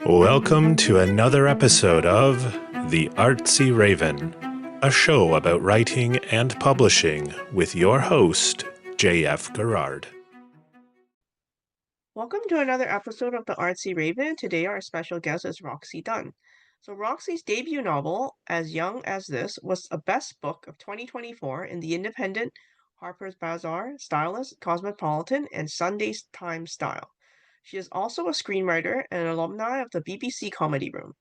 Welcome to another episode of The Artsy Raven, a show about writing and publishing with your host, J.F. Garrard. Welcome to another episode of the Artsy Raven. Today our special guest is Roxy Dunn. So Roxy's debut novel, As Young as This, was a best book of 2024 in the independent Harper's Bazaar, Stylist, Cosmopolitan, and Sunday Times style. She is also a screenwriter and an alumni of the BBC Comedy Room.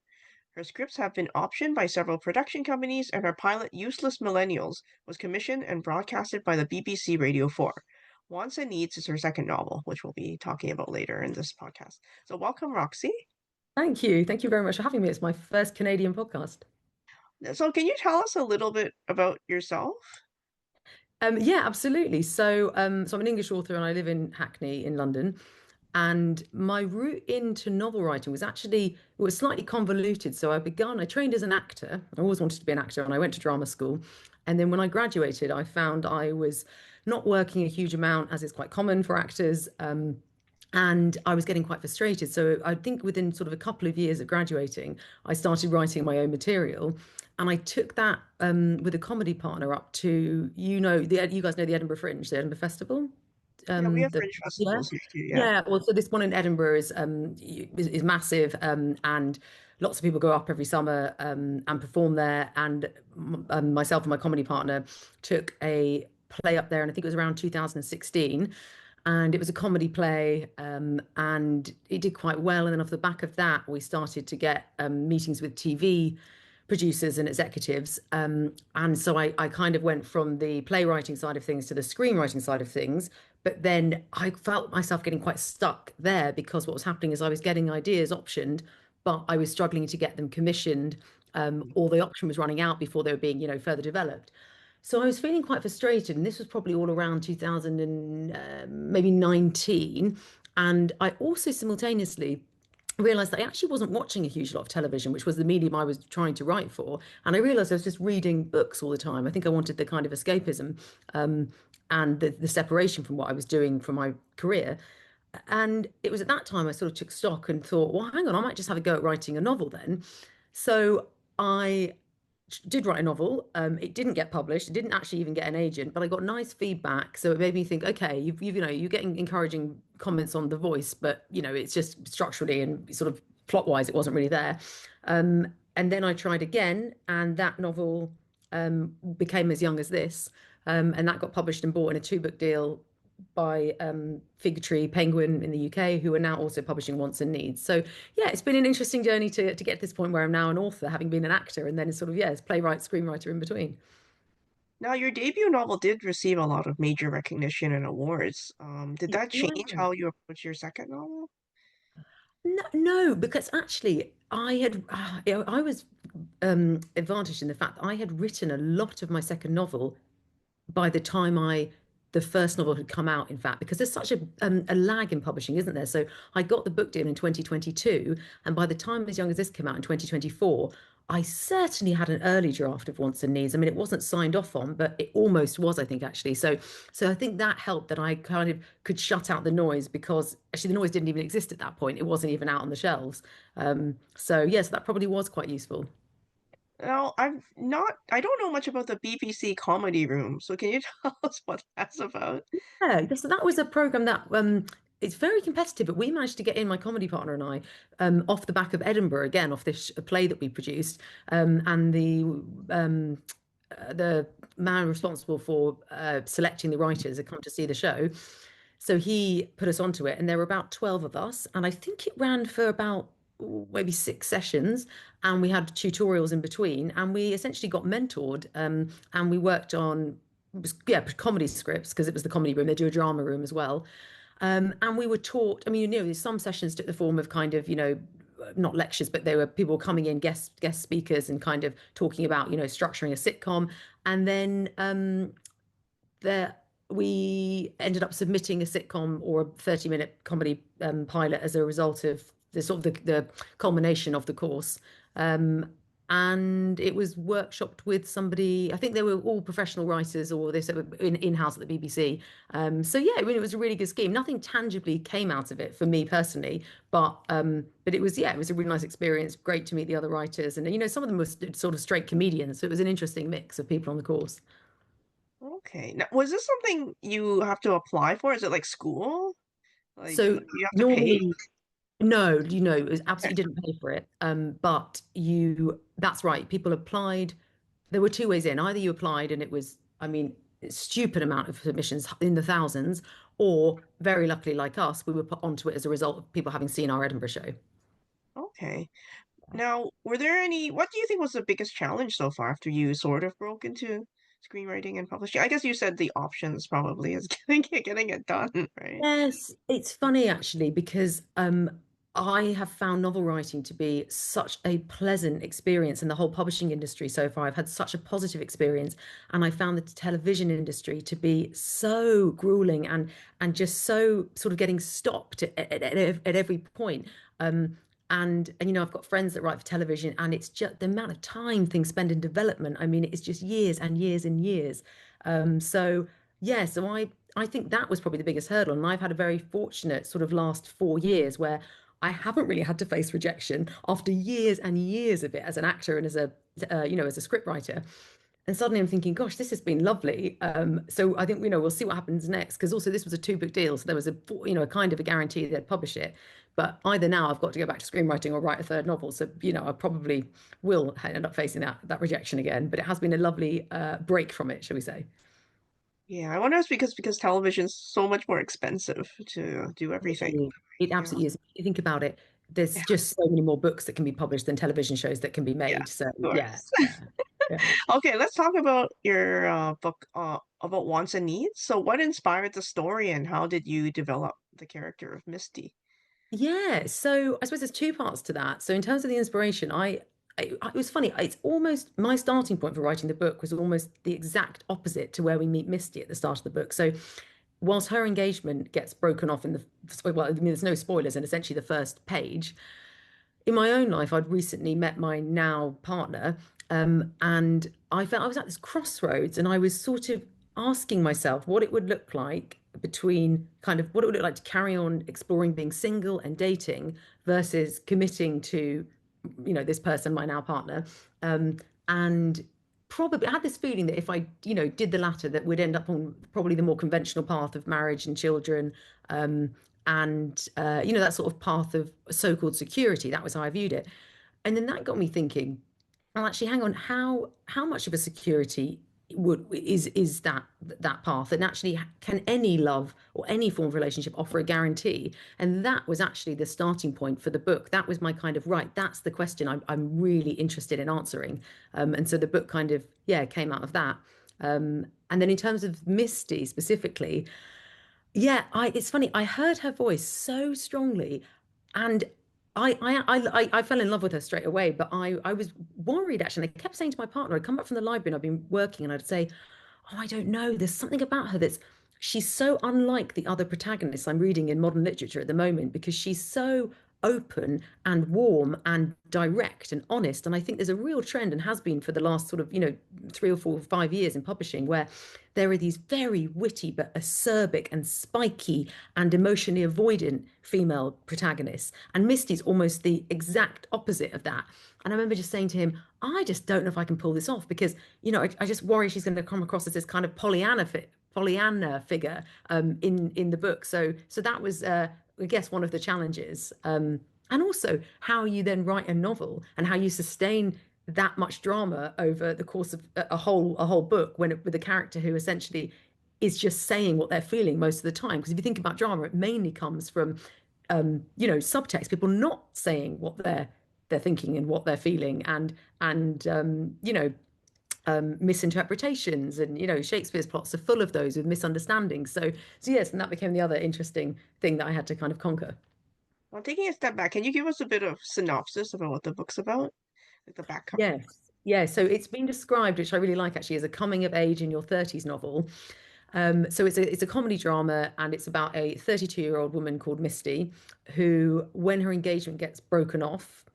Her scripts have been optioned by several production companies, and her pilot, Useless Millennials, was commissioned and broadcasted by the BBC Radio 4. Wants and Needs is her second novel, which we'll be talking about later in this podcast. So welcome, Roxy. Thank you. Thank you very much for having me. It's my first Canadian podcast. So can you tell us a little bit about yourself? Yeah, absolutely. So I'm an English author and I live in Hackney in London. And my route into novel writing was slightly convoluted. So I trained as an actor. I always wanted to be an actor and I went to drama school. And then when I graduated, I found I was not working a huge amount, as is quite common for actors. And I was getting quite frustrated. So I think within sort of a couple of years of graduating, I started writing my own material. And I took that with a comedy partner up to, you guys know the Edinburgh Fringe, the Edinburgh Festival. Yeah, we have The fringe Yeah, festivals here too, yeah. yeah. Well, so this one in Edinburgh is massive, and lots of people go up every summer and perform there. And myself and my comedy partner took a play up there, and I think it was around 2016. And it was a comedy play, and it did quite well. And then off the back of that, we started to get meetings with TV producers and executives. And so I kind of went from the playwriting side of things to the screenwriting side of things. But then I felt myself getting quite stuck there because what was happening is I was getting ideas optioned, but I was struggling to get them commissioned, or the option was running out before they were being, further developed. So I was feeling quite frustrated, and this was probably all around 2000 and maybe 19. And I also simultaneously realized that I actually wasn't watching a huge lot of television, which was the medium I was trying to write for. And I realized I was just reading books all the time. I think I wanted the kind of escapism, and the separation from what I was doing for my career. And it was at that time I sort of took stock and thought, well, hang on, I might just have a go at writing a novel then. So I did write a novel. It didn't get published. It didn't actually even get an agent, but I got nice feedback. So it made me think, okay, you're getting encouraging comments on The Voice, but it's just structurally and sort of plot wise, it wasn't really there. And then I tried again, and that novel became As Young as This, and that got published and bought in a two-book deal by Fig Tree Penguin in the UK, who are now also publishing Wants and Needs. So yeah, it's been an interesting journey to get to this point where I'm now an author, having been an actor, and then it's sort of, as playwright, screenwriter in between. Now, your debut novel did receive a lot of major recognition and awards. Did that change Yeah. how you approach your second novel? No, no, because actually I had, I was advantaged in the fact that I had written a lot of my second novel by the time the first novel had come out, in fact, because there's such a lag in publishing, isn't there? So I got the book deal in 2022, and by the time As Young as This came out in 2024, I certainly had an early draft of Wants and Needs. I mean, it wasn't signed off on, but it almost was, I think, actually. So I think that helped, that I kind of could shut out the noise, because actually the noise didn't even exist at that point. It wasn't even out on the shelves. So yes, that probably was quite useful. Now, I don't know much about the BBC Comedy Room, so can you tell us what that's about? Yeah, so that was a program that it's very competitive, but we managed to get in, my comedy partner and I, off the back of Edinburgh again, off this play that we produced, and the man responsible for selecting the writers had come to see the show. So he put us onto it, and there were about 12 of us, and I think it ran for about maybe 6 sessions, and we had tutorials in between, and we essentially got mentored, and we worked on, yeah, comedy scripts, because it was the comedy room. They do a drama room as well. And we were taught, I mean, some sessions took the form of kind of, not lectures, but there were people coming in, guest speakers, and kind of talking about, structuring a sitcom. And then there we ended up submitting a sitcom or a 30-minute comedy pilot as a result of the sort of the culmination of the course. and it was workshopped with somebody. I think they were all professional writers, or they were in-house at the BBC. So yeah, I mean, it was a really good scheme. Nothing tangibly came out of it for me personally, but it was, yeah, it was a really nice experience. Great to meet the other writers, and some of them were sort of straight comedians, so it was an interesting mix of people on the course. Okay. Now, was this something you have to apply for? Is it like school? Like So you have to pay? normally, no, it was Okay. absolutely didn't pay for it. But that's right. People applied. There were two ways in. Either you applied and it was, I mean, a stupid amount of submissions in the thousands, or very luckily, like us, we were put onto it as a result of people having seen our Edinburgh show. Okay. Now, were there what do you think was the biggest challenge so far after you sort of broke into screenwriting and publishing? I guess you said the options probably is getting it done, right? Yes, it's funny actually because I have found novel writing to be such a pleasant experience in the whole publishing industry so far. I've had such a positive experience, and I found the television industry to be so grueling and just so sort of getting stopped at every point. And I've got friends that write for television, and it's just the amount of time things spend in development. I mean, it's just years and years and years. So yeah, so I think that was probably the biggest hurdle. And I've had a very fortunate sort of last 4 years where I haven't really had to face rejection after years and years of it as an actor and as as a scriptwriter. And suddenly I'm thinking, gosh, this has been lovely. So I think, we'll see what happens next. Because also this was a 2 book deal. So there was a kind of a guarantee they'd publish it. But either now I've got to go back to screenwriting or write a third novel. So, I probably will end up facing that rejection again. But it has been a lovely break from it, shall we say. Yeah, I wonder if it's because television's so much more expensive to do everything. It Yeah. absolutely is. If you think about it, there's Yeah. just so many more books that can be published than television shows that can be Yeah, made. So of yeah, course. yeah, yeah. Okay, let's talk about your book about wants and needs. So, what inspired the story, and how did you develop the character of Misty? Yeah, so I suppose there's two parts to that. So in terms of the inspiration, it was funny. It's almost my starting point for writing the book was almost the exact opposite to where we meet Misty at the start of the book. So whilst her engagement gets broken off in well, I mean, there's no spoilers in essentially the first page. In my own life, I'd recently met my now partner, and I felt I was at this crossroads, and I was sort of asking myself what it would look like between kind of what it would look like to carry on exploring being single and dating versus committing to, this person, my now partner, and probably I had this feeling that if I, did the latter, that we'd end up on probably the more conventional path of marriage and children, and that sort of path of so-called security. That was how I viewed it, and then that got me thinking. Well, actually, hang on. How much of a security is that path? And actually, can any love or any form of relationship offer a guarantee? And that was actually the starting point for the book. That was my kind of right. That's the question I'm really interested in answering. And so the book kind of came out of that. And then in terms of Misty specifically, yeah, it's funny. I heard her voice so strongly, and I fell in love with her straight away. But I was worried actually. I kept saying to my partner, I'd come back from the library and I'd been working, and I'd say, "Oh, I don't know. There's something about her that's she's so unlike the other protagonists I'm reading in modern literature at the moment because she's so open and warm and direct and honest. And I think there's a real trend and has been for the last sort of 3 or 4 or 5 years in publishing where there are these very witty but acerbic and spiky and emotionally avoidant female protagonists. And Misty's almost the exact opposite of that. And I remember just saying to him, I just don't know if I can pull this off because, I just worry she's going to come across as this kind of Pollyanna figure in the book. So that was, I guess, one of the challenges. And also how you then write a novel and how you sustain that much drama over the course of a whole book with a character who essentially is just saying what they're feeling most of the time. Because if you think about drama, it mainly comes from subtext, people not saying what they're thinking and what they're feeling, and misinterpretations, and Shakespeare's plots are full of those with misunderstandings. So yes, and that became the other interesting thing that I had to kind of conquer. Well, taking a step back, can you give us a bit of synopsis about what the book's about? Like the back cover. Yes. Yeah, so it's been described, which I really like actually, as a coming of age in your 30s novel. So it's a comedy drama, and it's about a 32-year-old woman called Misty, who, when her engagement gets broken off,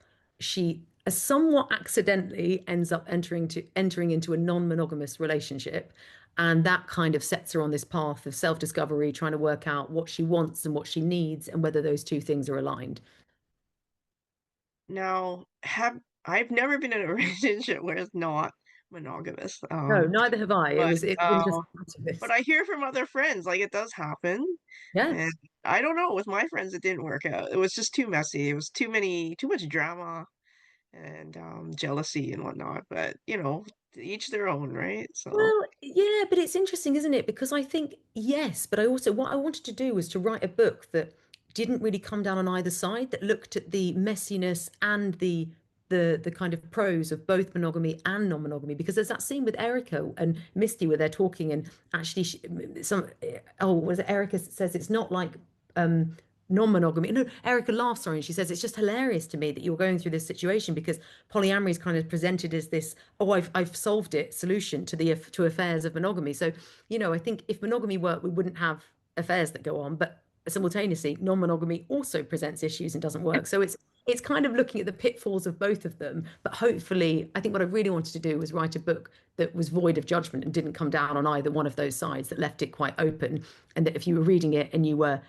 she somewhat accidentally ends up entering into a non-monogamous relationship. And that kind of sets her on this path of self-discovery, trying to work out what she wants and what she needs and whether those two things are aligned. Now, have I've never been in a relationship where it's not monogamous. No, neither have I. But It was interesting to but this. I hear from other friends like it does happen. Yeah. And I don't know, with my friends it didn't work out. It was just too messy. It was too much drama and jealousy and whatnot. But to each their own, right? So Well, yeah, but it's interesting, isn't it? Because I think, yes, but I also, what I wanted to do was to write a book that didn't really come down on either side, that looked at the messiness and the kind of pros of both monogamy and non-monogamy. Because there's that scene with Erica and Misty where they're talking, and actually was it Erica says it's not like non-monogamy. No, Erica laughs, sorry, and she says it's just hilarious to me that you're going through this situation because polyamory is kind of presented as this, oh, I've solved it solution to the to affairs of monogamy. So, I think if monogamy worked, we wouldn't have affairs that go on, but simultaneously, non-monogamy also presents issues and doesn't work. So it's kind of looking at the pitfalls of both of them. But hopefully, I think what I really wanted to do was write a book that was void of judgment and didn't come down on either one of those sides, that left it quite open. And that if you were reading it and you were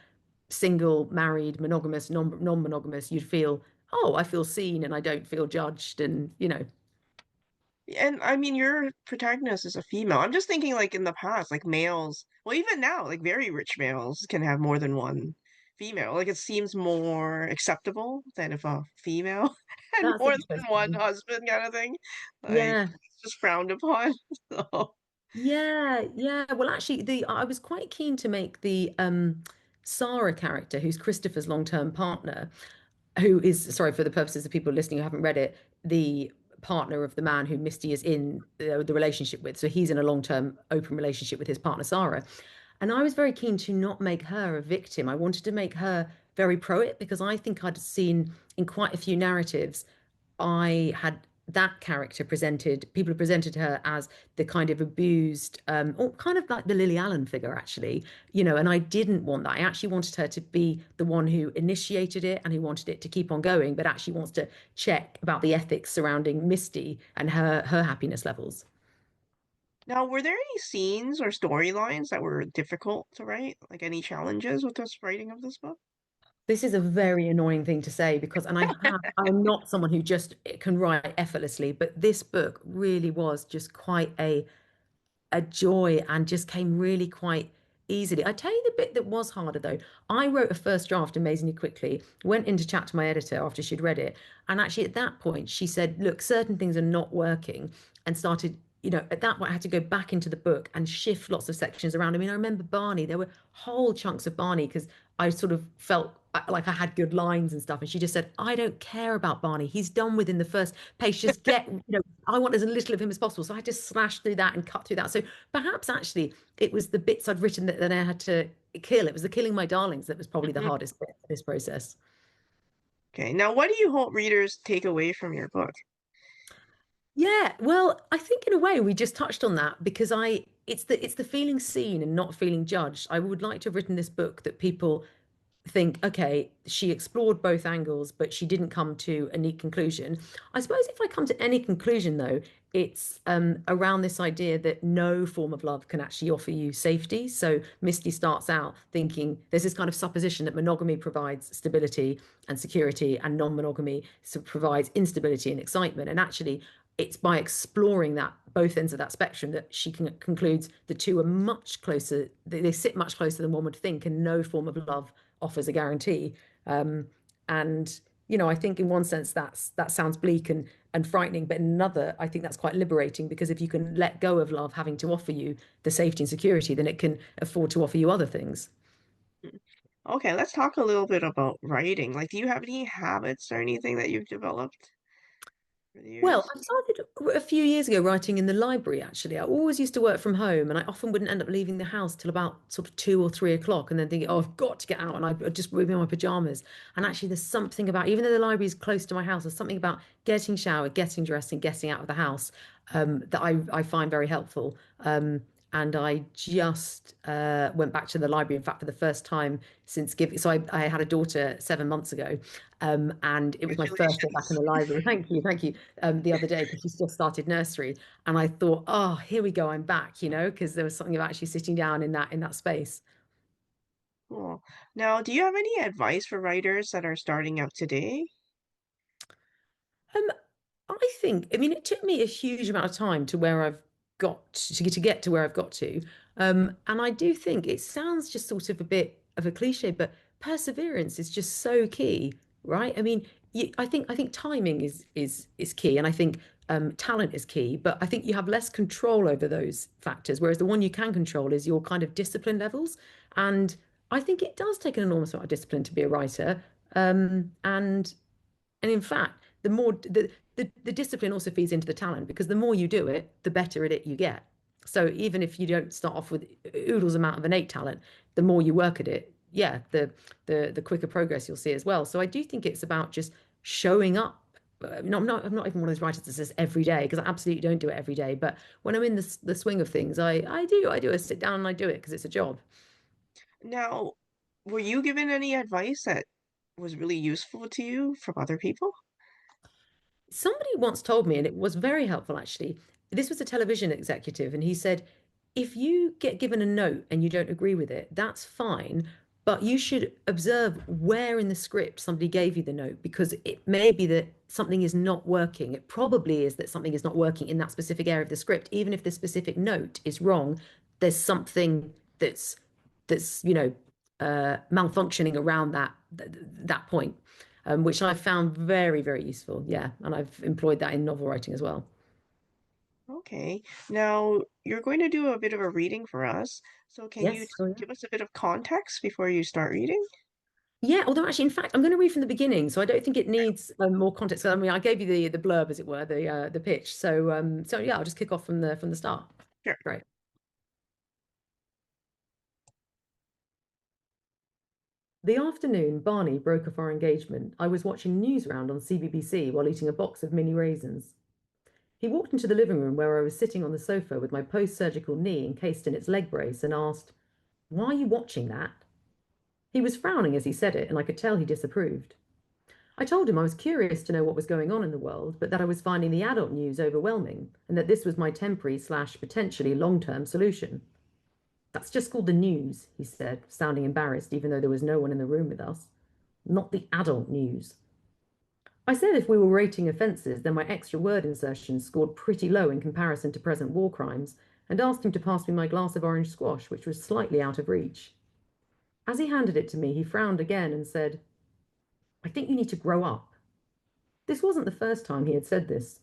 single, married, monogamous, non-monogamous, you'd feel, oh, I feel seen and I don't feel judged. And. and I mean your protagonist is a female. I'm just thinking like in the past, like males, well even now, like very rich males can have more than one female. Like it seems more acceptable than if a female had That's more than one interesting. husband kind of thing. Like Yeah. it's just frowned upon. So Yeah, yeah. Well, actually, the I was quite keen to make the Sarah character, who's Christopher's long-term partner, who is, sorry for the purposes of people listening who haven't read it, the partner of the man who Misty is in the relationship with. So he's in a long-term open relationship with his partner Sarah. And I was very keen to not make her a victim. I wanted to make her very pro it because I think I'd seen in quite a few narratives I had that character presented, people have presented her as the kind of abused, or kind of like the Lily Allen figure, actually, and I didn't want that. I actually wanted her to be the one who initiated it and who wanted it to keep on going, but actually wants to check about the ethics surrounding Misty and her happiness levels. now, were there any scenes or storylines that were difficult to write? Like any challenges with this writing of this book? This is a very annoying thing to say because, and I'm not someone who just can write effortlessly, but this book really was just quite a joy and just came really quite easily. I tell you the bit that was harder though. I wrote a first draft amazingly quickly, went in to chat to my editor after she'd read it. And actually at that point, she said, look, certain things are not working, and started. At that point, I had to go back into the book and shift lots of sections around. I mean, I remember Barney, there were whole chunks of Barney because I sort of felt like I had good lines and stuff. And she just said, I don't care about Barney. He's done within the first page. Just I want as little of him as possible. So I just slashed through that and cut through that. So perhaps actually it was the bits I'd written that I had to kill. It was the killing my darlings that was probably the Mhm. hardest bit of this process. Okay, now what do you hope readers take away from your book? Yeah, well, I think in a way we just touched on that because it's the feeling seen and not feeling judged. I would like to have written this book that people think, okay, she explored both angles, but she didn't come to a neat conclusion. I suppose if I come to any conclusion, though, it's around this idea that no form of love can actually offer you safety. So Misty starts out thinking there's this kind of supposition that monogamy provides stability and security, and non-monogamy provides instability and excitement. And actually, it's by exploring that both ends of that spectrum that she concludes the two are much closer. They sit much closer than one would think, and no form of love offers a guarantee. And I think in one sense that sounds bleak and frightening, but in another, I think that's quite liberating because if you can let go of love having to offer you the safety and security, then it can afford to offer you other things. Okay, let's talk a little bit about writing. Like, do you have any habits or anything that you've developed over the Well, years? I started a few years ago writing in the library, actually. I always used to work from home and I often wouldn't end up leaving the house till about sort of 2 or 3 o'clock and then thinking, oh, I've got to get out. And I'd just be in my pajamas. And actually, there's something about, even though the library is close to my house, there's something about getting showered, getting dressed, and getting out of the house that I find very helpful. and I just went back to the library. In fact, for the first time since giving, so I had a daughter 7 months ago, and it was my first day back in Congratulations. the library. Thank you. The other day because she's just started nursery, and I thought, oh, here we go, I'm back. Because there was something about actually sitting down in that space. Cool. Now, do you have any advice for writers that are starting out today? Um, I think, I mean, it took me a huge amount of time to where I've got to get to where I've got to. And I do think it sounds just sort of a bit of a cliche, but perseverance is just so key, right? I mean, I think timing is key, and I think talent is key, but I think you have less control over those factors, whereas the one you can control is your kind of discipline levels. And I think it does take an enormous amount of discipline to be a writer. And in fact, the more the discipline also feeds into the talent because the more you do it, the better at it you get. So even if you don't start off with oodles amount of innate talent, the more you work at it, yeah, the quicker progress you'll see as well. So I do think it's about just showing up. I'm not even one of those writers that says every day because I absolutely don't do it every day. But when I'm in the swing of things, I sit down and I do it because it's a job. Now, were you given any advice that was really useful to you from other people? Somebody once told me, and it was very helpful actually. This was a television executive, and he said, if you get given a note and you don't agree with it, that's fine. But you should observe where in the script somebody gave you the note because it may be that something is not working. It probably is that something is not working in that specific area of the script. Even if the specific note is wrong, there's something that's malfunctioning around that point, which I found very, very useful. Yeah, and I've employed that in novel writing as well. Okay. Now, you're going to do a bit of a reading for us. So can you Yes. Oh, yeah. give us a bit of context before you start reading? Yeah, although actually, in fact, I'm going to read from the beginning, so I don't think it needs more context. I mean, I gave you the blurb, as it were, the pitch. So yeah, I'll just kick off from the start. Sure. Great. The afternoon Barney broke off our engagement, I was watching Newsround on CBBC while eating a box of mini raisins. He walked into the living room where I was sitting on the sofa with my post-surgical knee encased in its leg brace and asked, "Why are you watching that?" He was frowning as he said it, and I could tell he disapproved. I told him I was curious to know what was going on in the world, but that I was finding the adult news overwhelming, and that this was my temporary slash potentially long-term solution. "That's just called the news," he said, sounding embarrassed even though there was no one in the room with us. "Not the adult news." I said if we were rating offences, then my extra word insertions scored pretty low in comparison to present war crimes, and asked him to pass me my glass of orange squash, which was slightly out of reach. As he handed it to me, he frowned again and said, "I think you need to grow up." This wasn't the first time he had said this.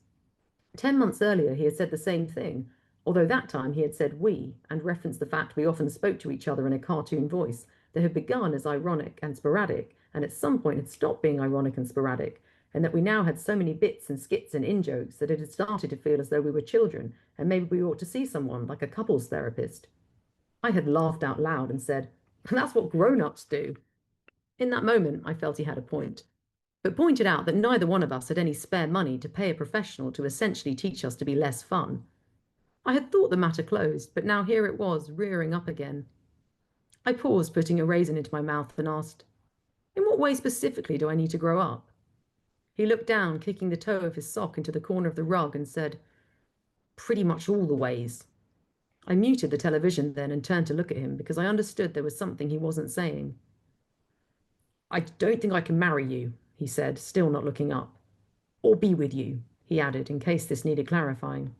10 months earlier, he had said the same thing, although that time he had said we and referenced the fact we often spoke to each other in a cartoon voice that had begun as ironic and sporadic, and at some point had stopped being ironic and sporadic, and that we now had so many bits and skits and in-jokes that it had started to feel as though we were children, and maybe we ought to see someone, like a couples therapist. I had laughed out loud and said, "That's what grown-ups do." In that moment, I felt he had a point, but pointed out that neither one of us had any spare money to pay a professional to essentially teach us to be less fun. I had thought the matter closed, but now here it was, rearing up again. I paused, putting a raisin into my mouth, and asked, "In what way specifically do I need to grow up?" He looked down, kicking the toe of his sock into the corner of the rug, and said, "Pretty much all the ways." I muted the television then and turned to look at him because I understood there was something he wasn't saying. "I don't think I can marry you," he said, still not looking up. "Or be with you," he added, in case this needed clarifying.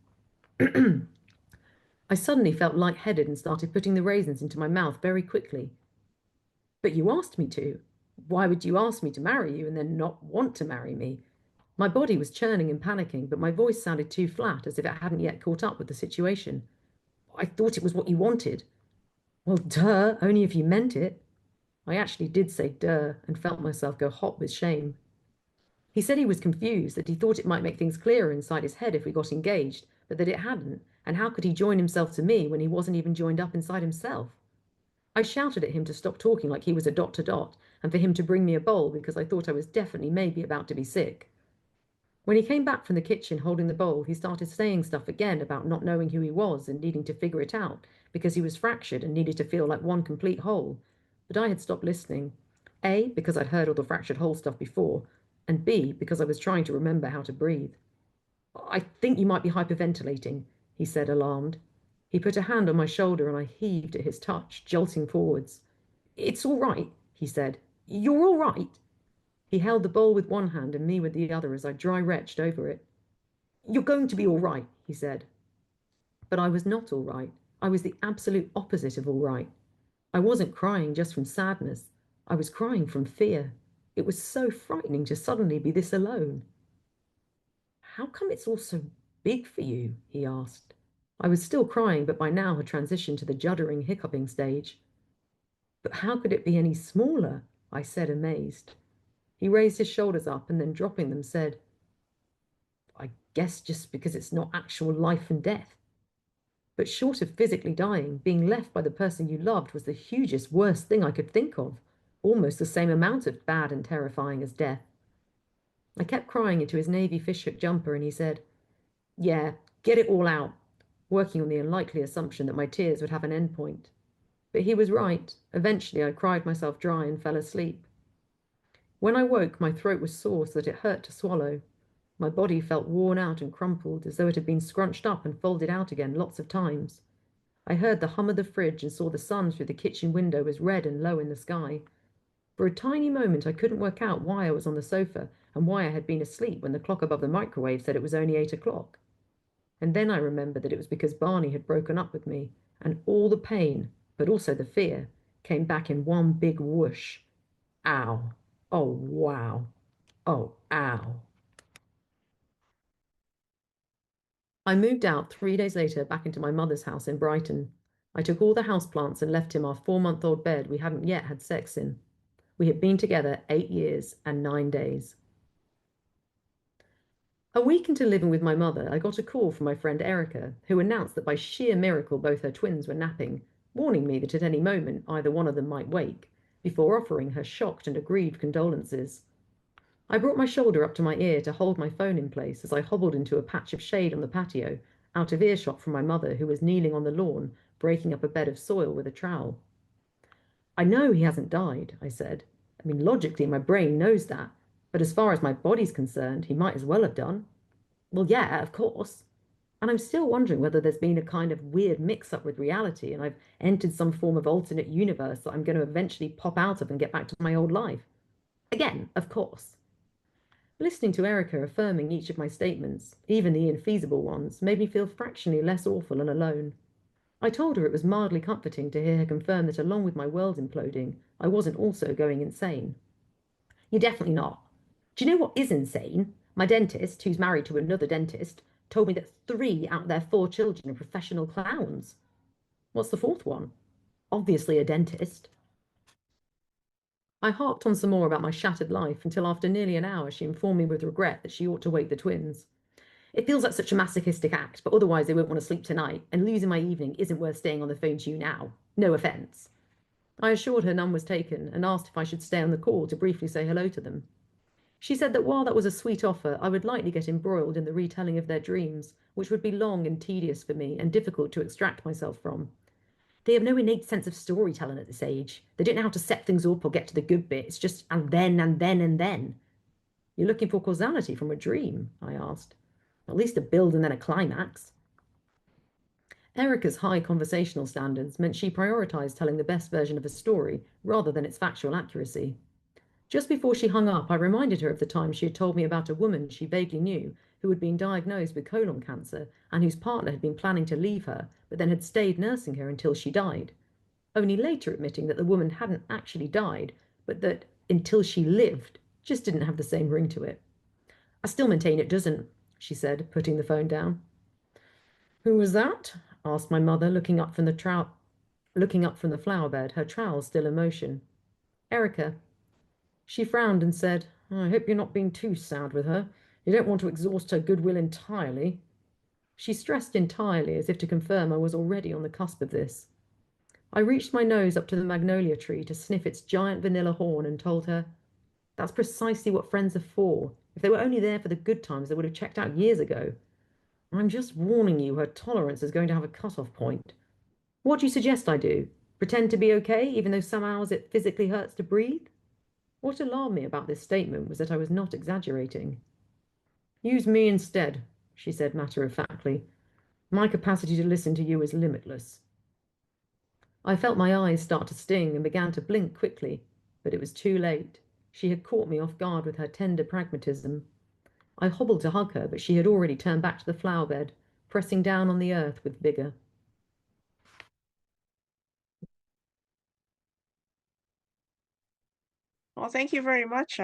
I suddenly felt lightheaded and started putting the raisins into my mouth very quickly. "But you asked me to. Why would you ask me to marry you and then not want to marry me?" My body was churning and panicking, but my voice sounded too flat, as if it hadn't yet caught up with the situation. "I thought it was what you wanted." "Well, duh, only if you meant it." I actually did say duh and felt myself go hot with shame. He said he was confused, that he thought it might make things clearer inside his head if we got engaged, but that it hadn't, and how could he join himself to me when he wasn't even joined up inside himself? I shouted at him to stop talking like he was a dot to dot, and for him to bring me a bowl because I thought I was definitely maybe about to be sick. When he came back from the kitchen holding the bowl, he started saying stuff again about not knowing who he was and needing to figure it out because he was fractured and needed to feel like one complete whole. But I had stopped listening. A, because I'd heard all the fractured whole stuff before, and B, because I was trying to remember how to breathe. I think you might be hyperventilating, he said, alarmed. He put a hand on my shoulder and I heaved at his touch, jolting forwards. It's all right, he said. You're all right. He held the bowl with one hand and me with the other as I dry retched over it. You're going to be all right, he said. But I was not all right. I was the absolute opposite of all right. I wasn't crying just from sadness. I was crying from fear. It was so frightening to suddenly be this alone. How come it's all so big for you? He asked. I was still crying, but by now had transitioned to the juddering, hiccuping stage. But how could it be any smaller? I said, amazed. He raised his shoulders up and then dropping them said, I guess just because it's not actual life and death. But short of physically dying, being left by the person you loved was the hugest, worst thing I could think of, almost the same amount of bad and terrifying as death. I kept crying into his navy fishhook jumper and he said, yeah, get it all out, working on the unlikely assumption that my tears would have an end point. But he was right. Eventually I cried myself dry and fell asleep. When I woke, my throat was sore so that it hurt to swallow. My body felt worn out and crumpled, as though it had been scrunched up and folded out again lots of times. I heard the hum of the fridge and saw the sun through the kitchen window as red and low in the sky. For a tiny moment I couldn't work out why I was on the sofa and why I had been asleep when the clock above the microwave said it was only 8 o'clock. And then I remembered that it was because Barney had broken up with me, and all the pain, but also the fear, came back in one big whoosh. Ow. Oh, wow. Oh, ow. I moved out 3 days later back into my mother's house in Brighton. I took all the houseplants and left him our 4-month-old bed we hadn't yet had sex in. We had been together 8 years and 9 days. A week into living with my mother, I got a call from my friend Erica, who announced that by sheer miracle both her twins were napping, warning me that at any moment either one of them might wake, before offering her shocked and aggrieved condolences. I brought my shoulder up to my ear to hold my phone in place as I hobbled into a patch of shade on the patio, out of earshot from my mother, who was kneeling on the lawn, breaking up a bed of soil with a trowel. I know he hasn't died, I said. I mean, logically, my brain knows that, but as far as my body's concerned, he might as well have done. Well, yeah, of course. And I'm still wondering whether there's been a kind of weird mix-up with reality and I've entered some form of alternate universe that I'm going to eventually pop out of and get back to my old life. Again, of course. Listening to Erica affirming each of my statements, even the infeasible ones, made me feel fractionally less awful and alone. I told her it was mildly comforting to hear her confirm that along with my world imploding, I wasn't also going insane. You're definitely not. Do you know what is insane? My dentist, who's married to another dentist, told me that 3 out of their 4 children are professional clowns. What's the 4th one? Obviously a dentist. I harped on some more about my shattered life until after nearly an hour she informed me with regret that she ought to wake the twins. It feels like such a masochistic act, but otherwise they won't want to sleep tonight, and losing my evening isn't worth staying on the phone to you now. No offence. I assured her none was taken and asked if I should stay on the call to briefly say hello to them. She said that while that was a sweet offer, I would likely get embroiled in the retelling of their dreams, which would be long and tedious for me and difficult to extract myself from. They have no innate sense of storytelling at this age. They don't know how to set things up or get to the good bit. It's just and then and then and then. You're looking for causality from a dream? I asked. At least a build and then a climax. Erica's high conversational standards meant she prioritized telling the best version of a story rather than its factual accuracy. Just before she hung up, I reminded her of the time she had told me about a woman she vaguely knew who had been diagnosed with colon cancer and whose partner had been planning to leave her, but then had stayed nursing her until she died, only later admitting that the woman hadn't actually died, but that until she lived just didn't have the same ring to it. I still maintain it doesn't, she said, putting the phone down. Who was that? Asked my mother, looking up from the flower bed, her trowel still in motion. Erica. She frowned and said, I hope you're not being too sad with her. You don't want to exhaust her goodwill entirely. She stressed entirely, as if to confirm I was already on the cusp of this. I reached my nose up to the magnolia tree to sniff its giant vanilla horn and told her, that's precisely what friends are for. If they were only there for the good times, they would have checked out years ago. I'm just warning you, her tolerance is going to have a cut-off point. What do you suggest I do? Pretend to be okay, even though some hours it physically hurts to breathe? What alarmed me about this statement was that I was not exaggerating. Use me instead, she said matter-of-factly. My capacity to listen to you is limitless. I felt my eyes start to sting and began to blink quickly, but it was too late. She had caught me off guard with her tender pragmatism. I hobbled to hug her, but she had already turned back to the flower bed, pressing down on the earth with vigor. Well, thank you very much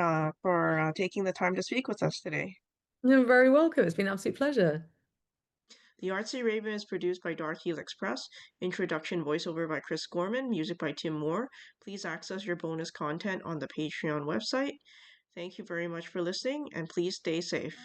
for taking the time to speak with us today. You're very welcome. It's been an absolute pleasure. The Artsy Raven is produced by Dark Helix Press. Introduction voiceover by Chris Gorman. Music by Tim Moore. Please access your bonus content on the Patreon website. Thank you very much for listening, and please stay safe.